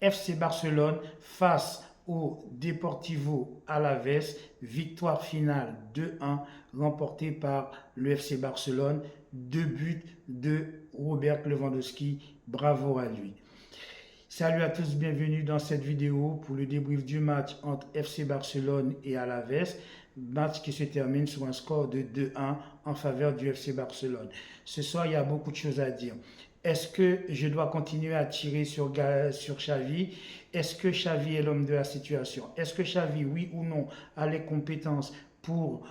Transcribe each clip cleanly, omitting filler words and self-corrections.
FC Barcelone face au Deportivo Alavés, victoire finale 2-1 remportée par le FC Barcelone, 2 buts de Robert Lewandowski, bravo à lui. Salut à tous, bienvenue dans cette vidéo pour le débrief du match entre FC Barcelone et Alavés, match qui se termine sur un score de 2-1 en faveur du FC Barcelone. Ce soir, il y a beaucoup de choses à dire. Est-ce que je dois continuer à tirer sur Xavi? Est-ce que Xavi est l'homme de la situation? Est-ce que Xavi, oui ou non, a les compétences pour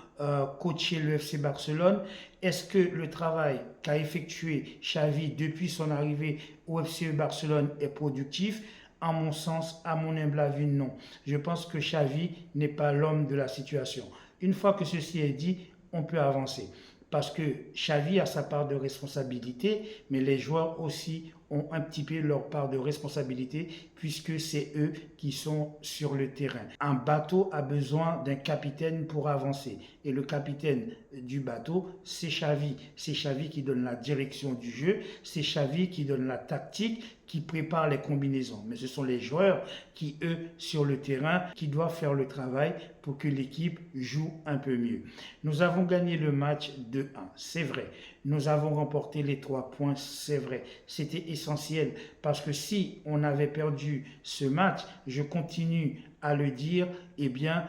coacher le FC Barcelone? Est-ce que le travail qu'a effectué Xavi depuis son arrivée au FC Barcelone est productif? À mon sens, à mon humble avis, non. Je pense que Xavi n'est pas l'homme de la situation. Une fois que ceci est dit, on peut avancer. Parce que Xavi a sa part de responsabilité, mais les joueurs aussi ont un petit peu leur part de responsabilité puisque c'est eux qui sont sur le terrain. Un bateau a besoin d'un capitaine pour avancer et le capitaine du bateau, c'est Xavi. C'est Xavi qui donne la direction du jeu, c'est Xavi qui donne la tactique, qui prépare les combinaisons. Mais ce sont les joueurs qui, eux, sur le terrain, qui doivent faire le travail pour que l'équipe joue un peu mieux. Nous avons gagné le match 2-1, c'est vrai. Nous avons remporté les 3 points, c'est vrai. C'était essentiel parce que si on avait perdu ce match, je continue à le dire, eh bien,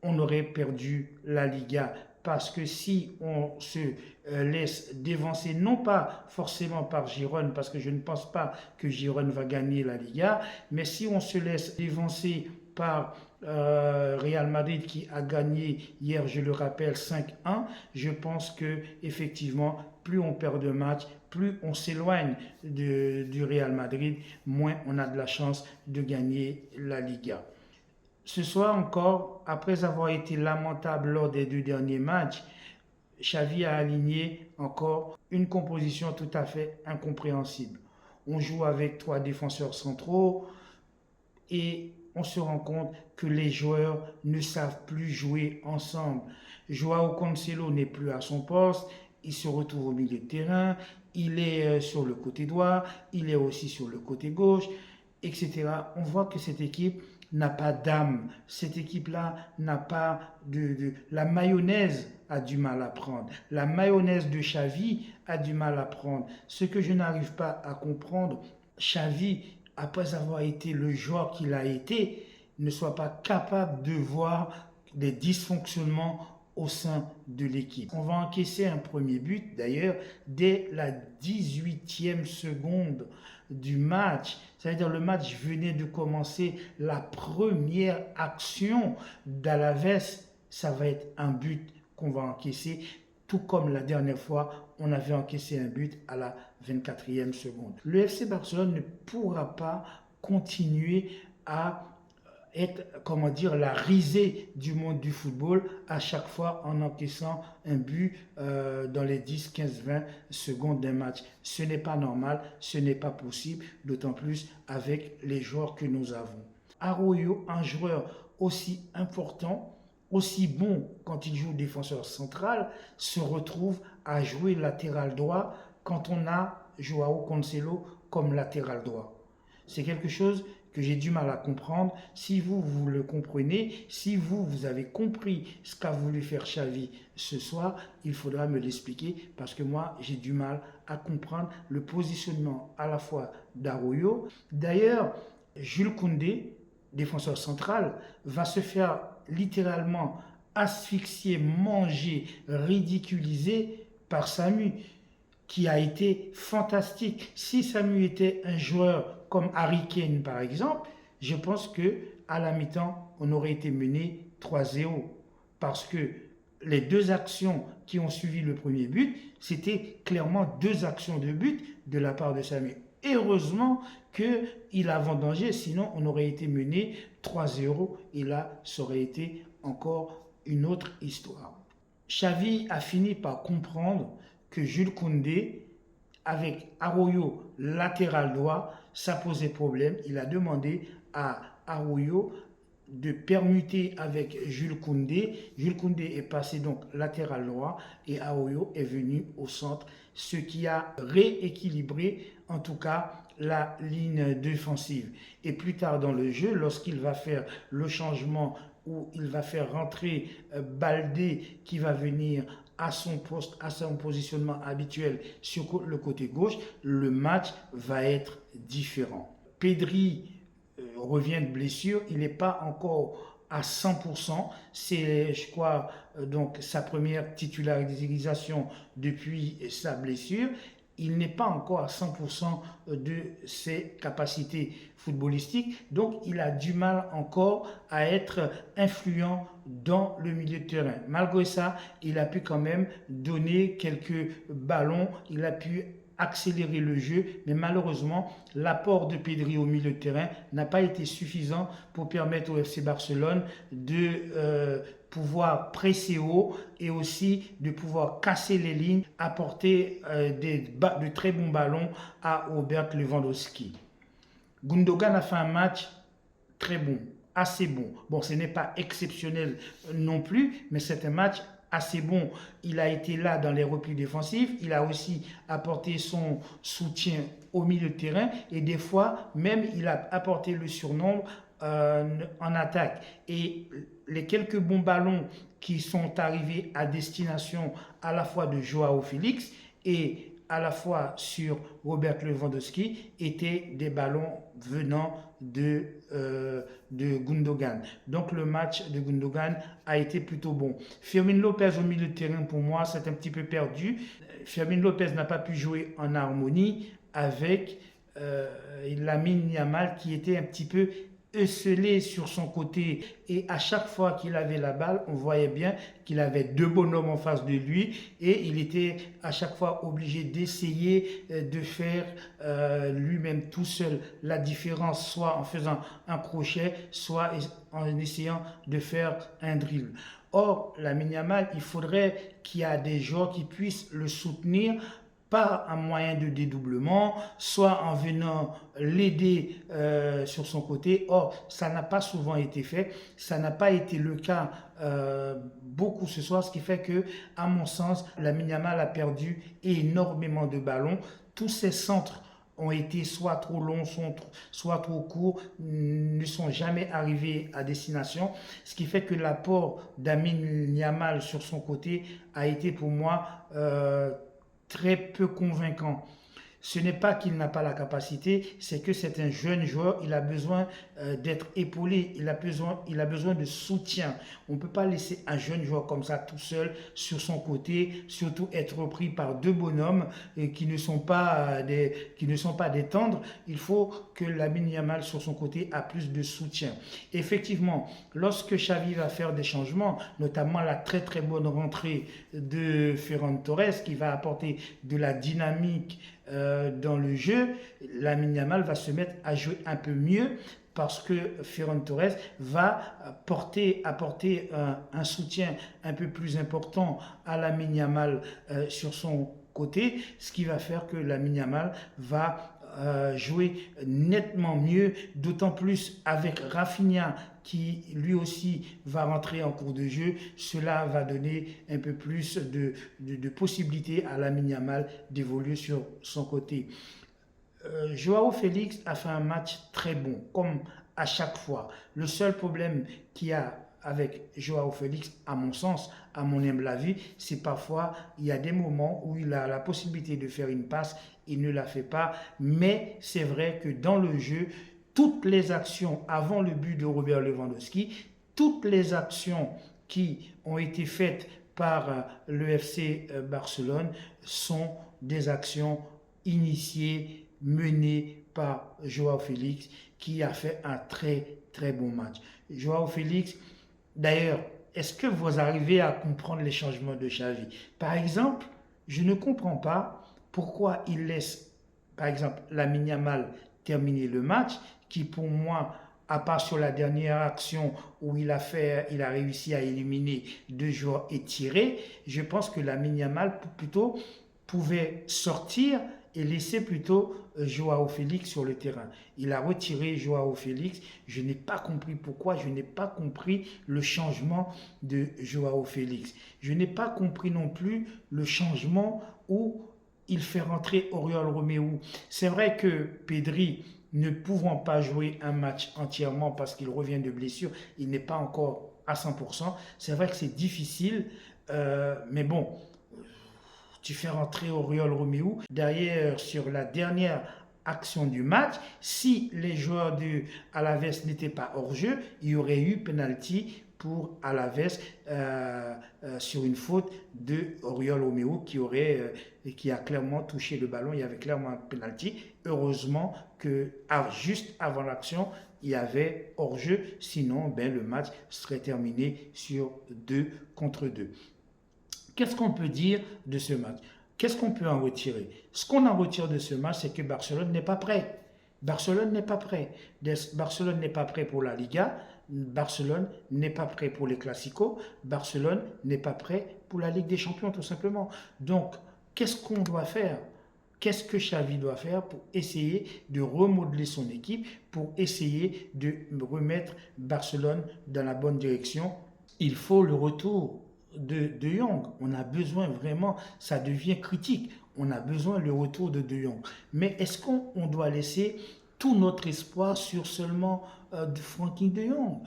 on aurait perdu la Liga. Parce que si on se laisse dévancer, non pas forcément par Girone, parce que je ne pense pas que Girone va gagner la Liga, mais si on se laisse dévancer par Real Madrid qui a gagné hier, je le rappelle, 5-1, je pense que effectivement, plus on perd de matchs, plus on s'éloigne du Real Madrid, moins on a de la chance de gagner la Liga. Ce soir encore, après avoir été lamentable lors des 2 derniers matchs, Xavi a aligné encore une composition tout à fait incompréhensible. On joue avec 3 défenseurs centraux et on se rend compte que les joueurs ne savent plus jouer ensemble. Joao Cancelo n'est plus à son poste, il se retrouve au milieu de terrain, il est sur le côté droit, il est aussi sur le côté gauche, etc. On voit que cette équipe n'a pas d'âme. Cette équipe-là n'a pas La mayonnaise a du mal à prendre. La mayonnaise de Xavi a du mal à prendre. Ce que je n'arrive pas à comprendre, Xavi, après avoir été le joueur qu'il a été, ne soit pas capable de voir des dysfonctionnements au sein de l'équipe. On va encaisser un premier but, d'ailleurs, dès la 18e seconde du match. C'est-à-dire le match venait de commencer, la première action d'Alavés, ça va être un but qu'on va encaisser, tout comme la dernière fois, on avait encaissé un but à la 24e seconde. Le FC Barcelone ne pourra pas continuer à être, comment dire, la risée du monde du football à chaque fois en encaissant un but dans les 10, 15, 20 secondes d'un match. Ce n'est pas normal, ce n'est pas possible, d'autant plus avec les joueurs que nous avons. Arroyo, un joueur aussi important, aussi bon quand il joue défenseur central, se retrouve à jouer latéral droit quand on a Joao Cancelo comme latéral droit. C'est quelque chose que j'ai du mal à comprendre. Si vous le comprenez, si vous avez compris ce qu'a voulu faire Xavi ce soir, il faudra me l'expliquer parce que moi, j'ai du mal à comprendre le positionnement à la fois d'Arroyo. D'ailleurs, Jules Koundé, défenseur central, va se faire littéralement asphyxier, manger, ridiculiser par Samu, qui a été fantastique. Si Samu était un joueur comme Harry Kane par exemple, je pense qu'à la mi-temps, on aurait été mené 3-0. Parce que les 2 actions qui ont suivi le premier but, c'était clairement 2 actions de but de la part de Samu. Et heureusement qu'il a vendangé, sinon on aurait été mené 3-0 et là, ça aurait été encore une autre histoire. Xavi a fini par comprendre que Jules Koundé, avec Arroyo latéral droit, ça posait problème. Il a demandé à Arroyo de permuter avec Jules Koundé. Jules Koundé est passé donc latéral droit et Arroyo est venu au centre, ce qui a rééquilibré en tout cas la ligne défensive. Et plus tard dans le jeu, lorsqu'il va faire le changement où il va faire rentrer Baldé qui va venir à son poste, à son positionnement habituel sur le côté gauche, le match va être différent. Pedri revient de blessure, il n'est pas encore à 100%, c'est je crois donc sa première titularisation depuis sa blessure. Il n'est pas encore à 100% de ses capacités footballistiques, donc il a du mal encore à être influent dans le milieu de terrain. Malgré ça, il a pu quand même donner quelques ballons, il a pu accélérer le jeu, mais malheureusement, l'apport de Pedri au milieu de terrain n'a pas été suffisant pour permettre au FC Barcelone de pouvoir presser haut et aussi de pouvoir casser les lignes, apporter de très bons ballons à Robert Lewandowski. Gundogan a fait un match très bon, assez bon. Bon, ce n'est pas exceptionnel non plus, mais c'est un match assez bon. Il a été là dans les replis défensifs, il a aussi apporté son soutien au milieu de terrain et des fois même il a apporté le surnombre en attaque. Et les quelques bons ballons qui sont arrivés à destination à la fois de Joao Félix et à la fois sur Robert Lewandowski étaient des ballons venant de Gundogan. Donc le match de Gundogan a été plutôt bon. Fermín López au milieu de terrain, pour moi, c'est un petit peu perdu. Fermín López n'a pas pu jouer en harmonie avec Lamine Yamal qui était un petit peu esselé sur son côté et à chaque fois qu'il avait la balle, on voyait bien qu'il avait deux bonhommes en face de lui et il était à chaque fois obligé d'essayer de faire lui-même tout seul la différence, soit en faisant un crochet, soit en essayant de faire un dribble. Or, Lamine Yamal, il faudrait qu'il y ait des joueurs qui puissent le soutenir par un moyen de dédoublement, soit en venant l'aider sur son côté. Or, ça n'a pas souvent été fait, ça n'a pas été le cas beaucoup ce soir, ce qui fait que, à mon sens, Lamine Yamal a perdu énormément de ballons. Tous ses centres ont été soit trop longs, soit trop courts, ne sont jamais arrivés à destination, ce qui fait que l'apport d'Lamine Yamal sur son côté a été pour moi très peu convaincant. Ce n'est pas qu'il n'a pas la capacité, c'est que c'est un jeune joueur, il a besoin d'être épaulé, il a besoin de soutien. On ne peut pas laisser un jeune joueur comme ça tout seul sur son côté, surtout être repris par deux bonhommes qui ne sont pas des tendres. Il faut que Lamine Yamal sur son côté a plus de soutien. Effectivement, lorsque Xavi va faire des changements, notamment la très très bonne rentrée de Ferran Torres qui va apporter de la dynamique dans le jeu, Lamine Yamal va se mettre à jouer un peu mieux parce que Ferran Torres va apporter un soutien un peu plus important à Lamine Yamal sur son côté, ce qui va faire que Lamine Yamal va jouer nettement mieux, d'autant plus avec Rafinha qui lui aussi va rentrer en cours de jeu. Cela va donner un peu plus de possibilités à Lamine Yamal d'évoluer sur son côté. Joao Félix a fait un match très bon, comme à chaque fois. Le seul problème qu'il y a avec Joao Félix, à mon sens, à mon humble avis, c'est parfois, il y a des moments où il a la possibilité de faire une passe, il ne la fait pas, mais c'est vrai que dans le jeu, toutes les actions avant le but de Robert Lewandowski, toutes les actions qui ont été faites par le FC Barcelone sont des actions initiées, menées par Joao Félix, qui a fait un très très bon match. Joao Félix, d'ailleurs, est-ce que vous arrivez à comprendre les changements de Xavi? Par exemple, je ne comprends pas pourquoi il laisse, par exemple, Lamine Yamal terminer le match, qui pour moi, à part sur la dernière action où il a réussi à éliminer deux joueurs étirés, je pense que Lamine Yamal plutôt pouvait sortir et laisser plutôt Joao Félix sur le terrain. Il a retiré Joao Félix. Je n'ai pas compris pourquoi, je n'ai pas compris le changement de Joao Félix. Je n'ai pas compris non plus le changement où il fait rentrer Oriol Romeu. C'est vrai que Pedri, ne pouvant pas jouer un match entièrement parce qu'il revient de blessure, il n'est pas encore à 100%. C'est vrai que c'est difficile, mais bon, tu fais rentrer Oriol Romeu. Derrière, sur la dernière action du match, si les joueurs de Alaves n'étaient pas hors jeu, il y aurait eu penalty pour Alaves sur une faute de Oriol Romeu qui a clairement touché le ballon. Il y avait clairement un penalty. Heureusement que juste avant l'action, il y avait hors-jeu. Sinon, ben, le match serait terminé sur 2 contre 2. Qu'est-ce qu'on peut dire de ce match? Qu'est-ce qu'on peut en retirer? Ce qu'on en retire de ce match, c'est que Barcelone n'est pas prêt. Barcelone n'est pas prêt. Barcelone n'est pas prêt pour la Liga. Barcelone n'est pas prêt pour les Clasico. Barcelone n'est pas prêt pour la Ligue des Champions, tout simplement. Donc, qu'est-ce qu'on doit faire? Qu'est-ce que Xavi doit faire pour essayer de remodeler son équipe, pour essayer de remettre Barcelone dans la bonne direction? Il faut le retour de Jong. On a besoin vraiment, ça devient critique. On a besoin le retour de Jong. Mais est-ce qu'on doit laisser tout notre espoir sur seulement de Frenkie de Jong?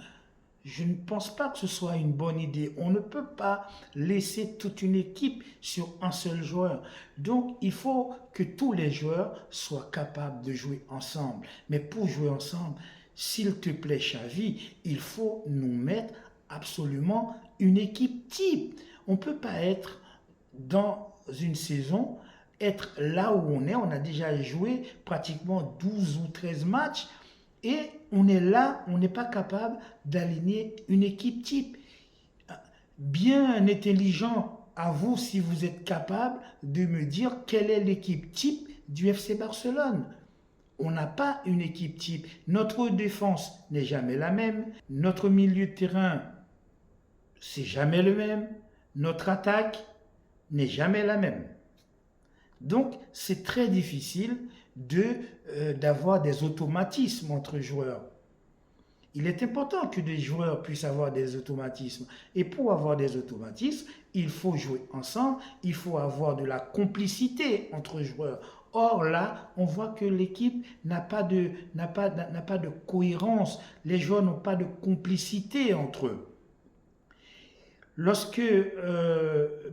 Je ne pense pas que ce soit une bonne idée. On ne peut pas laisser toute une équipe sur un seul joueur. Donc, il faut que tous les joueurs soient capables de jouer ensemble. Mais pour jouer ensemble, s'il te plaît, Xavi, il faut nous mettre absolument une équipe type. On ne peut pas être dans une saison, être là où on a déjà joué pratiquement 12 ou 13 matchs et on est là, on n'est pas capable d'aligner une équipe type. Bien intelligent à vous si vous êtes capable de me dire quelle est l'équipe type du FC Barcelone. On n'a pas une équipe type. Notre défense n'est jamais la même. Notre milieu de terrain, c'est jamais le même. Notre attaque n'est jamais la même. Donc, c'est très difficile d'avoir des automatismes entre joueurs. Il est important que des joueurs puissent avoir des automatismes. Et pour avoir des automatismes, il faut jouer ensemble, il faut avoir de la complicité entre joueurs. Or là, on voit que l'équipe n'a pas de cohérence. Les joueurs n'ont pas de complicité entre eux. Lorsque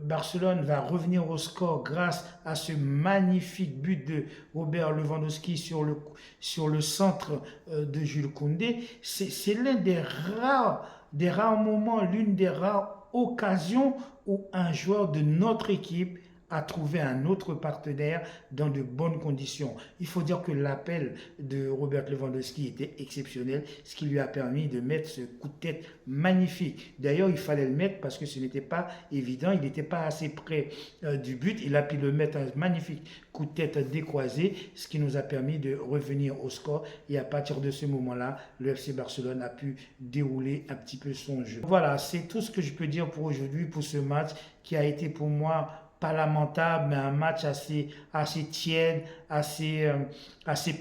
Barcelone va revenir au score grâce à ce magnifique but de Robert Lewandowski sur le centre de Jules Koundé, c'est l'un des rares moments, l'une des rares occasions où un joueur de notre équipe a trouvé un autre partenaire dans de bonnes conditions. Il faut dire que l'appel de Robert Lewandowski était exceptionnel, ce qui lui a permis de mettre ce coup de tête magnifique. D'ailleurs, il fallait le mettre parce que ce n'était pas évident, il n'était pas assez près du but. Il a pu le mettre un magnifique coup de tête décroisé, ce qui nous a permis de revenir au score. Et à partir de ce moment-là, le FC Barcelone a pu dérouler un petit peu son jeu. Voilà, c'est tout ce que je peux dire pour aujourd'hui, pour ce match qui a été pour moi pas lamentable, mais un match assez tiède, assez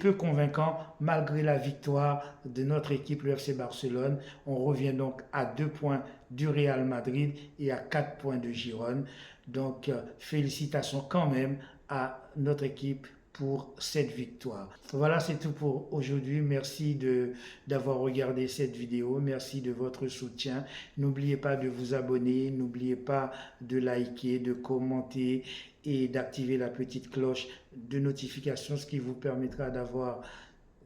peu convaincant, malgré la victoire de notre équipe, le FC Barcelone. On revient donc à 2 points du Real Madrid et à 4 points de Girone. Donc, félicitations quand même à notre équipe pour cette victoire. Voilà, c'est tout pour aujourd'hui. Merci d'avoir regardé cette vidéo. Merci de votre soutien. N'oubliez pas de vous abonner. N'oubliez pas de liker, de commenter et d'activer la petite cloche de notification, ce qui vous permettra d'avoir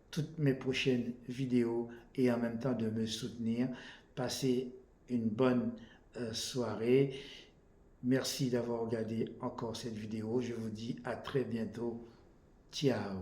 toutes mes prochaines vidéos et en même temps de me soutenir. Passez une bonne soirée. Merci d'avoir regardé encore cette vidéo. Je vous dis à très bientôt. Ciao.